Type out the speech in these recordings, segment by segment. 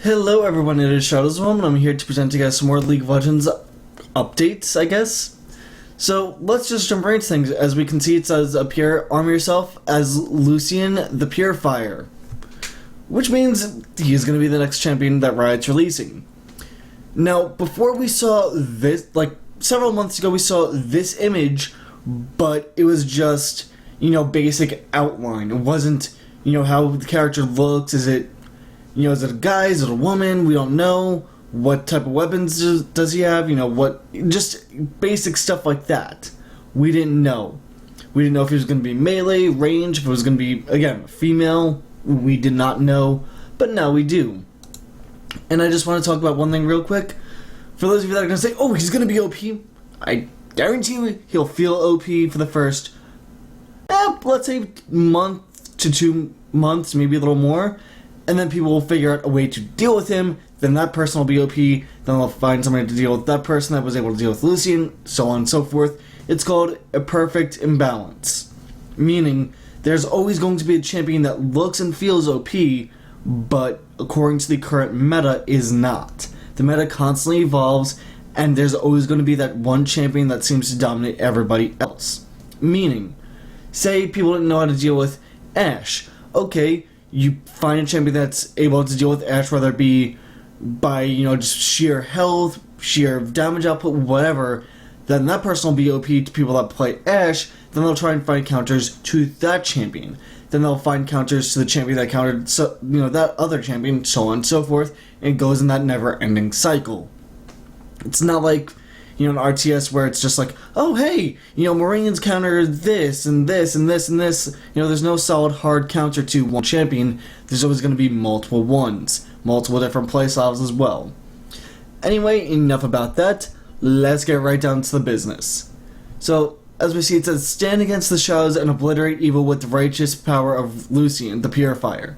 Hello everyone, it is Shadows Home, and I'm here to present to you guys some more League of Legends updates, I guess. So, let's just jump right into things. As we can see, it says up here, arm yourself as Lucian the Purifier. Which means he is going to be the next champion that Riot's releasing. Now, before we saw this, like, several months ago we saw this image, but it was just, basic outline. It wasn't, how the character looks, is it a guy, is it a woman? We don't know. What type of weapons does he have? Just basic stuff like that. We didn't know. We didn't know if he was going to be melee, range, if it was going to be, again, female. We did not know, but now we do. And I just want to talk about one thing real quick. For those of you that are going to say, oh, he's going to be OP, I guarantee you he'll feel OP for the first, let's say, month to 2 months, maybe a little more. And then people will figure out a way to deal with him, then that person will be OP, then they'll find somebody to deal with that person that was able to deal with Lucian, so on and so forth. It's called a perfect imbalance. Meaning, there's always going to be a champion that looks and feels OP, but according to the current meta, is not. The meta constantly evolves, and there's always going to be that one champion that seems to dominate everybody else. Meaning, say people didn't know how to deal with Ashe. Okay, you find a champion that's able to deal with Ashe, whether it be by, just sheer health, sheer damage output, whatever, then that person will be OP to people that play Ashe, then they'll try and find counters to that champion. Then they'll find counters to the champion that countered, that other champion, so on and so forth, and it goes in that never-ending cycle. It's not like, an RTS where it's just like, oh, hey, Marines counter this, and this, and this, and this. There's no solid hard counter to one champion. There's always going to be multiple ones. Multiple different playstyles as well. Anyway, enough about that. Let's get right down to the business. So, as we see, it says, stand against the shadows and obliterate evil with the righteous power of Lucian, the Purifier.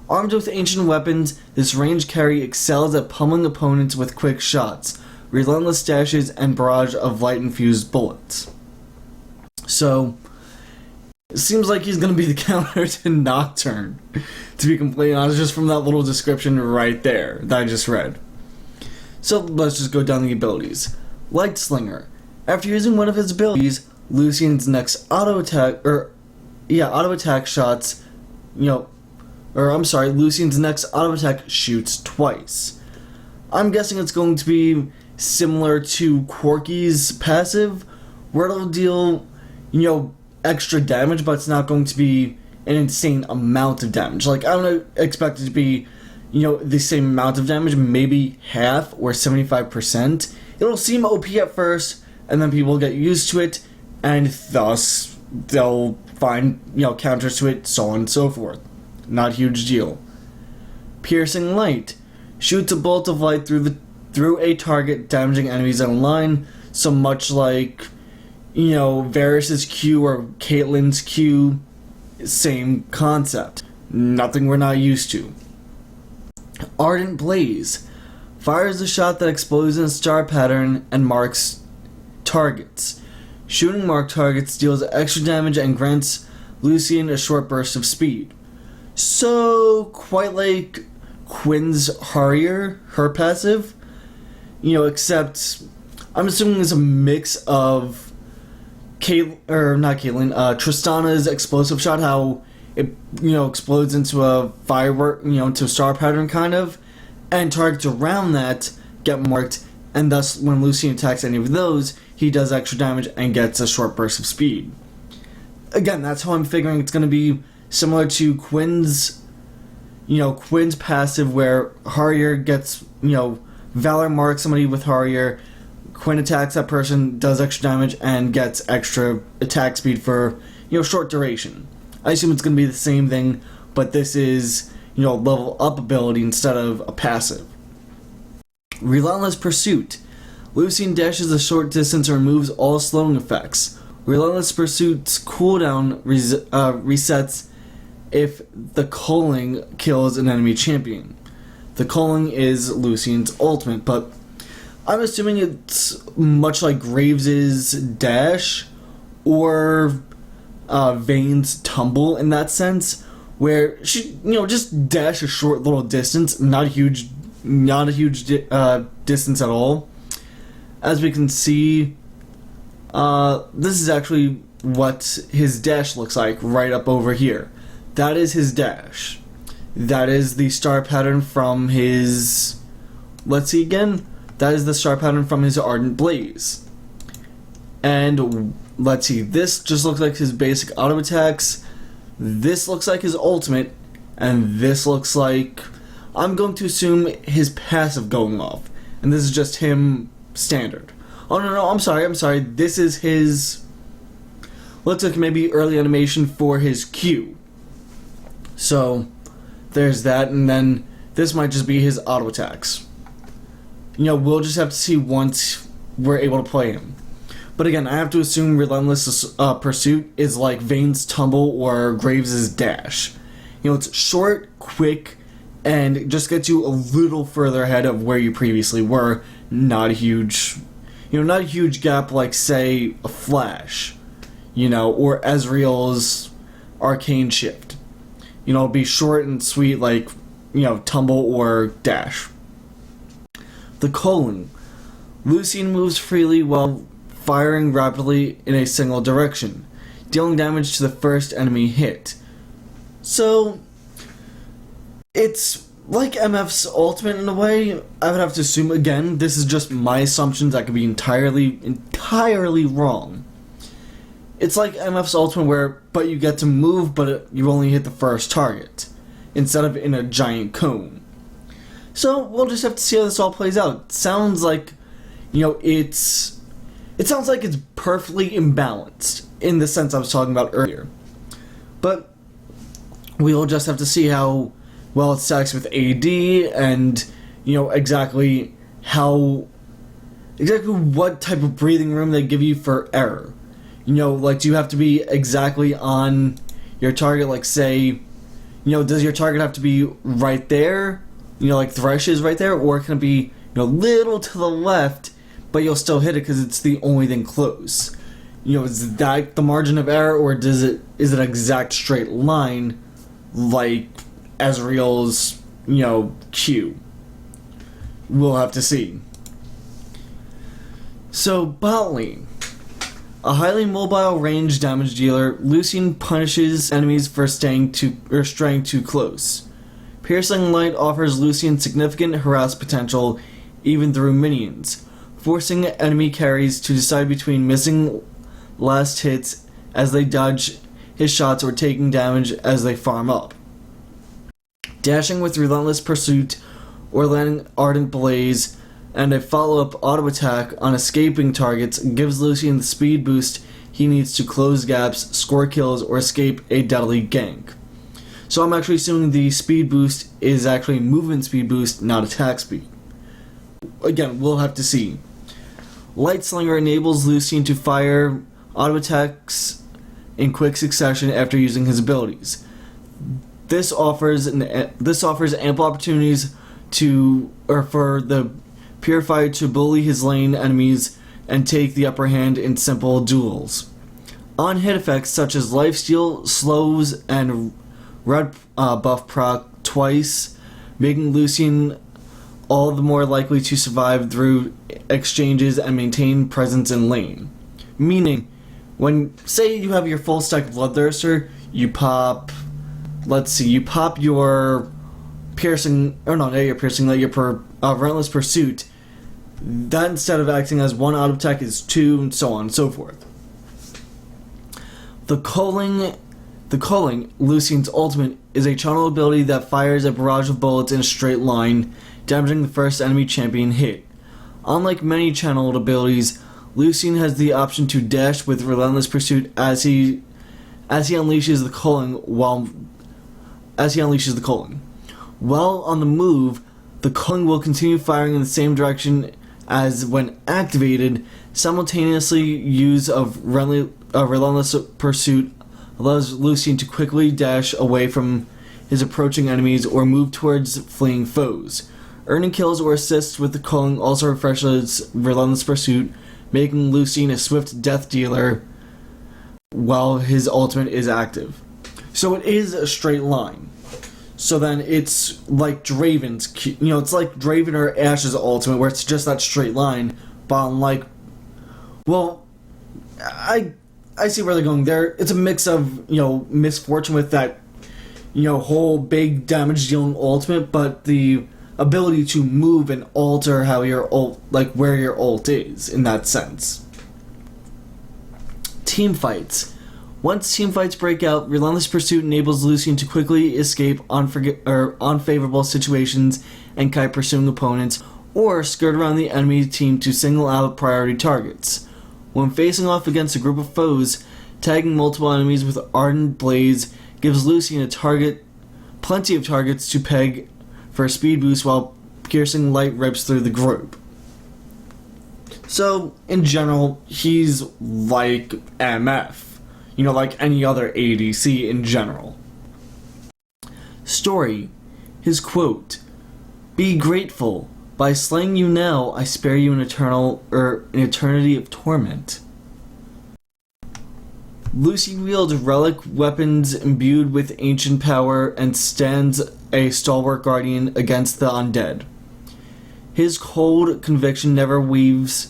Armed with ancient weapons, this ranged carry excels at pummeling opponents with quick shots, relentless dashes, and barrage of light-infused bullets. So, it seems like he's going to be the counter to Nocturne, to be completely honest, just from that little description right there that I just read. So, let's just go down the abilities. Light Slinger. After using one of his abilities, Lucian's next auto attack shots, Lucian's next auto attack shoots twice. I'm guessing it's going to be similar to Corki's passive, where it'll deal, extra damage, but it's not going to be an insane amount of damage. Like, I don't expect it to be, the same amount of damage, maybe half or 75%. It'll seem OP at first, and then people get used to it, and thus they'll find, counters to it, so on and so forth. Not a huge deal. Piercing Light. Shoots a bolt of light through a target, damaging enemies in a line, so much like, Varus's Q or Caitlyn's Q, same concept. Nothing we're not used to. Ardent Blaze. Fires a shot that explodes in a star pattern and marks targets. Shooting marked targets deals extra damage and grants Lucian a short burst of speed. So, quite like Quinn's Harrier, her passive, except I'm assuming it's a mix of Tristana's explosive shot, how it, explodes into a firework, into a star pattern kind of, and targets around that get marked, and thus when Lucian attacks any of those, he does extra damage and gets a short burst of speed. Again, that's how I'm figuring it's going to be similar to Quinn's passive, where Harrier gets, Valor marks somebody with Harrier, Quinn attacks that person, does extra damage, and gets extra attack speed for, short duration. I assume it's going to be the same thing, but this is, level up ability instead of a passive. Relentless Pursuit. Lucian dashes a short distance and removes all slowing effects. Relentless Pursuit's cooldown resets if the culling kills an enemy champion. The culling is Lucian's ultimate, but I'm assuming it's much like Graves' dash or Vayne's tumble in that sense, where she, just dash a short little distance, not a huge not a huge distance at all. As we can see, this is actually what his dash looks like right up over here. That is his dash. That is the star pattern from his... Let's see again. That is the star pattern from his Ardent Blaze. And let's see, this just looks like his basic auto attacks. This looks like his ultimate. And this looks like... I'm going to assume his passive going off. And this is just him standard. Oh, no, I'm sorry. This is his... Looks like maybe early animation for his Q. So, there's that, and then this might just be his auto attacks. You know, we'll just have to see once we're able to play him. But again, I have to assume Relentless Pursuit is like Vayne's Tumble or Graves' Dash. You know, it's short, quick, and it just gets you a little further ahead of where you previously were. Not a huge gap like, say, a Flash, you know, or Ezreal's Arcane Shift. You know, it'll be short and sweet like, you know, Tumble or Dash. The Colon. Lucian moves freely while firing rapidly in a single direction, dealing damage to the first enemy hit. So, it's like MF's ultimate in a way. I would have to assume, again, this is just my assumptions. I could be entirely wrong. It's like MF's ultimate but you get to move, but you only hit the first target, instead of in a giant cone. So, we'll just have to see how this all plays out. It sounds like, you know, it sounds like it's perfectly imbalanced, in the sense I was talking about earlier. But, we'll just have to see how well it stacks with AD, and, you know, exactly what type of breathing room they give you for error. You know, like, do you have to be exactly on your target, like, say, you know, does your target have to be right there, you know, like Thresh is right there, or can it be, you know, a little to the left, but you'll still hit it because it's the only thing close? You know, is that the margin of error, or is it an exact straight line, like Ezreal's, you know, Q? We'll have to see. So, bot lane. A highly mobile range damage dealer, Lucian punishes enemies for straying too close. Piercing Light offers Lucian significant harass potential even through minions, forcing enemy carries to decide between missing last hits as they dodge his shots or taking damage as they farm up. Dashing with Relentless Pursuit or landing Ardent Blaze and a follow-up auto attack on escaping targets gives Lucian the speed boost he needs to close gaps, score kills, or escape a deadly gank. So I'm actually assuming the speed boost is actually movement speed boost, not attack speed. Again, we'll have to see. Light Slinger enables Lucian to fire auto attacks in quick succession after using his abilities. This offers ample opportunities for the Purifier to bully his lane enemies and take the upper hand in simple duels. On-hit effects such as lifesteal, slows, and red buff proc twice, making Lucian all the more likely to survive through exchanges and maintain presence in lane. Meaning, when, say you have your full stack of Bloodthirster, you pop your Relentless Pursuit. That, instead of acting as one auto attack, is two, and so on and so forth. The Culling, Lucian's ultimate, is a channel ability that fires a barrage of bullets in a straight line, damaging the first enemy champion hit. Unlike many channeled abilities, Lucian has the option to dash with Relentless Pursuit as he unleashes the Culling While on the move, the Culling will continue firing in the same direction as when activated. Simultaneously use of Relentless Pursuit allows Lucian to quickly dash away from his approaching enemies or move towards fleeing foes. Earning kills or assists with the Culling also refreshes Relentless Pursuit, making Lucian a swift death dealer while his ultimate is active. So it is a straight line. So then it's like Draven's, it's like Draven or Ashe's ultimate, where it's just that straight line. But unlike, well, I see where they're going there. It's a mix of, misfortune with that, whole big damage dealing ultimate, but the ability to move and alter how your ult, like where your ult is in that sense. Team fights. Once team fights break out, Relentless Pursuit enables Lucian to quickly escape unfavorable situations and kite pursuing opponents, or skirt around the enemy team to single out priority targets. When facing off against a group of foes, tagging multiple enemies with Ardent Blaze gives Lucian plenty of targets to peg for a speed boost while piercing light rips through the group. So, in general, he's like MF. Like any other ADC in general. Story. His quote, "Be grateful. By slaying you now, I spare you an eternity of torment." Lucian wields relic weapons imbued with ancient power and stands a stalwart guardian against the undead. His cold conviction never wavers.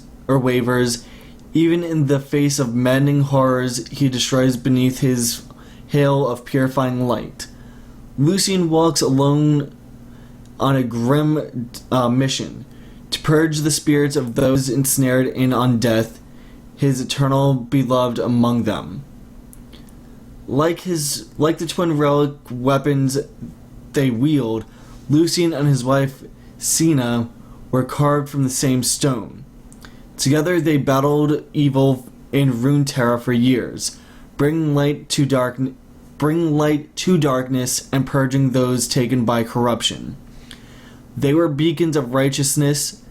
Even in the face of maddening horrors, he destroys beneath his hail of purifying light. Lucian walks alone on a grim mission to purge the spirits of those ensnared in undeath, his eternal beloved among them. Like the twin relic weapons they wield, Lucian and his wife Sina were carved from the same stone. Together they battled evil in Runeterra for years, bringing light to darkness and purging those taken by corruption. They were beacons of righteousness.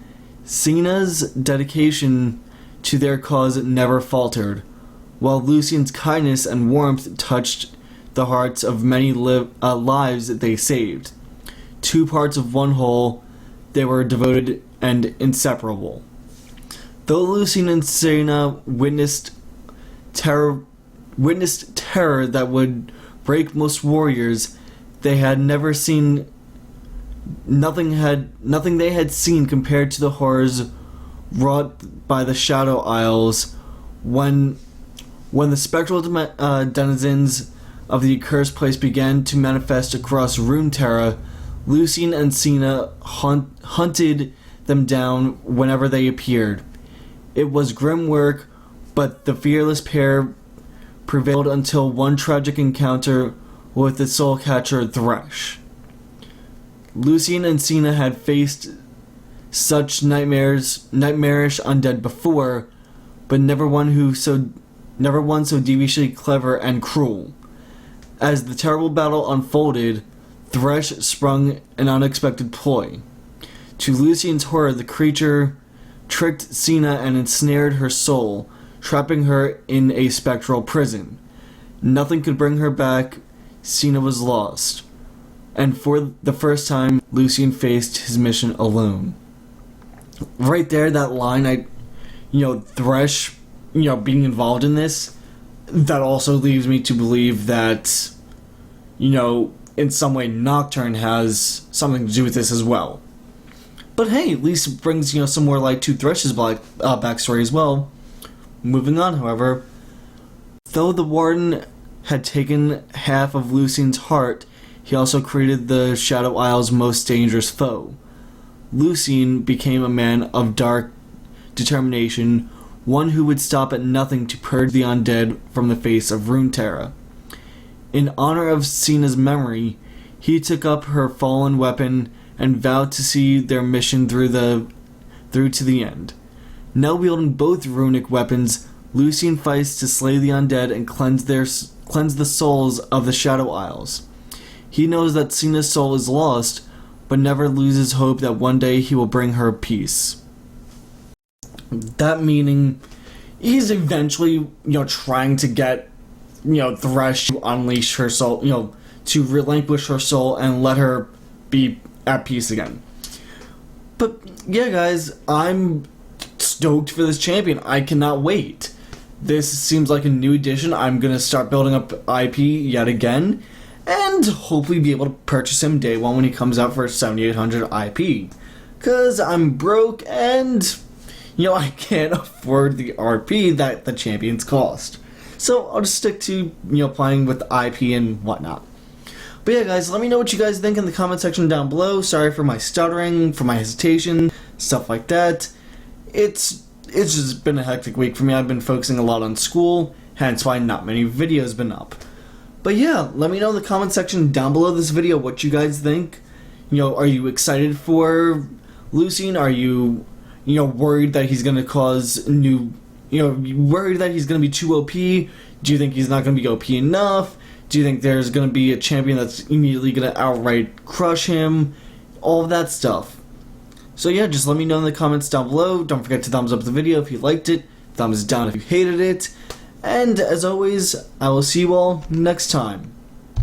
Sina's dedication to their cause never faltered, while Lucian's kindness and warmth touched the hearts of many lives that they saved. Two parts of one whole, they were devoted and inseparable. Though Lucian and Sina witnessed terror that would break most warriors, they had never seen nothing they had seen compared to the horrors wrought by the Shadow Isles when the spectral denizens of the accursed place began to manifest across Runeterra. Lucian and Sina hunted them down whenever they appeared. It was grim work, but the fearless pair prevailed until one tragic encounter with the soul catcher Thresh. Lucian and Sina had faced such nightmarish undead before, but never one so deviously clever and cruel. As the terrible battle unfolded, Thresh sprung an unexpected ploy. To Lucian's horror, the creature tricked Sina and ensnared her soul, trapping her in a spectral prison. Nothing could bring her back. Sina was lost. And for the first time, Lucian faced his mission alone. Right there, that line, Thresh, being involved in this, that also leaves me to believe that, in some way Nocturne has something to do with this as well. But hey, at least it brings, some more light to Thresh's backstory as well. Moving on, however, though the Warden had taken half of Lucian's heart, he also created the Shadow Isle's most dangerous foe. Lucian became a man of dark determination, one who would stop at nothing to purge the undead from the face of Runeterra. In honor of Sina's memory, he took up her fallen weapon and vowed to see their mission through to the end. Now wielding both runic weapons, Lucian fights to slay the undead and cleanse the souls of the Shadow Isles. He knows that Sina's soul is lost, but never loses hope that one day he will bring her peace. That meaning, he's eventually, trying to get, Thresh to unleash her soul, to relinquish her soul and let her be at peace again. But yeah, guys, I'm stoked for this champion. I cannot wait. This seems like a new addition. I'm gonna start building up IP yet again, and and hopefully be able to purchase him day one when he comes out for 7800 IP. Cause I'm broke and, I can't afford the RP that the champions cost. So I'll just stick to, playing with IP and whatnot. But yeah, guys, let me know what you guys think in the comment section down below. Sorry for my stuttering, for my hesitation, stuff like that. It's just been a hectic week for me. I've been focusing a lot on school, hence why not many videos been up. But yeah, let me know in the comment section down below this video what you guys think. Are you excited for Lucian? Are you, worried that he's gonna cause worried that he's gonna be too OP? Do you think he's not gonna be OP enough? Do you think there's going to be a champion that's immediately going to outright crush him? All of that stuff. So yeah, just let me know in the comments down below. Don't forget to thumbs up the video if you liked it. Thumbs down if you hated it. And as always, I will see you all next time.